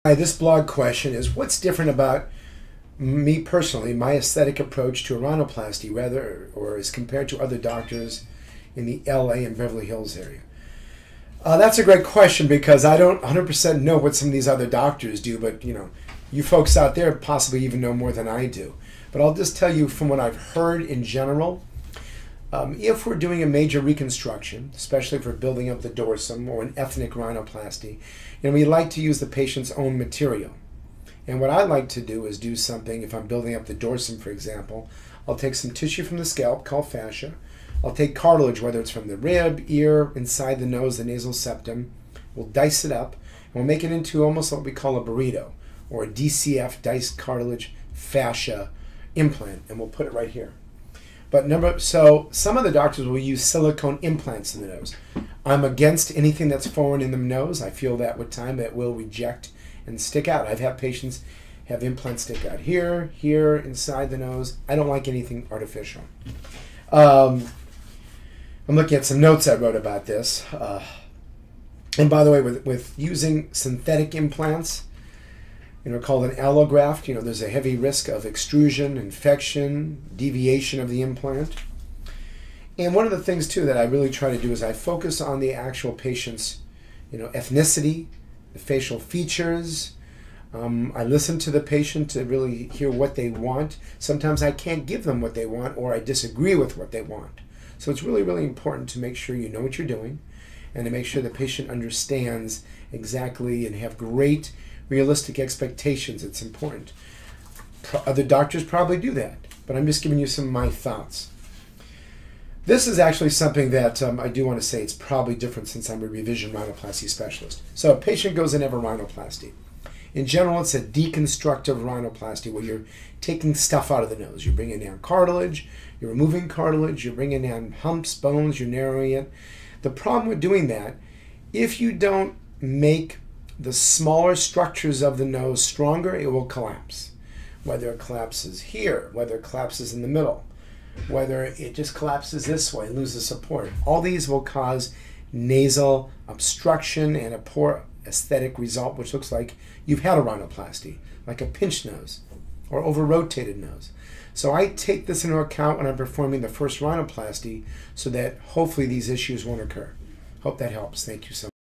Hi, this blog question is, what's different about me personally, my aesthetic approach to a rhinoplasty, rather, or as compared to other doctors in the LA and Beverly Hills area? That's a great question because I don't 100% know what some of these other doctors do, but you folks out there possibly even know more than I do. But I'll just tell you from what I've heard in general, if we're doing a major reconstruction, especially if we're building up the dorsum or an ethnic rhinoplasty, we like to use the patient's own material. And what I like to do is do something, if I'm building up the dorsum, for example, I'll take some tissue from the scalp called fascia. I'll take cartilage, whether it's from the rib, ear, inside the nose, the nasal septum. We'll dice it up, and we'll make it into almost what we call a burrito, or a DCF, diced cartilage fascia implant, and we'll put it right here. So some of the doctors will use silicone implants in the nose. I'm against anything that's foreign in the nose. I feel that with time it will reject and stick out. I've had patients have implants stick out here, here, inside the nose. I don't like anything artificial. I'm looking at some notes I wrote about this. And by the way, with using synthetic implants, called an allograft, there's a heavy risk of extrusion, infection, deviation of the implant. And one of the things, too, that I really try to do is I focus on the actual patient's, ethnicity, the facial features. I listen to the patient to really hear what they want. Sometimes I can't give them what they want, or I disagree with what they want. So it's really, really important to make sure you know what you're doing and to make sure the patient understands exactly and have great realistic expectations. It's important. Other doctors probably do that, but I'm just giving you some of my thoughts. This is actually something that I do want to say it's probably different since I'm a revision rhinoplasty specialist. So a patient goes in for rhinoplasty. In general, it's a deconstructive rhinoplasty where you're taking stuff out of the nose. You're bringing down cartilage, you're removing cartilage, you're bringing down humps, bones, you're narrowing it. The problem with doing that, if you don't make the smaller structures of the nose stronger, it will collapse. Whether it collapses here, whether it collapses in the middle, whether it just collapses this way, loses support. All these will cause nasal obstruction and a poor aesthetic result, which looks like you've had a rhinoplasty, like a pinched nose or over-rotated nose. So I take this into account when I'm performing the first rhinoplasty so that hopefully these issues won't occur. Hope that helps. Thank you so much.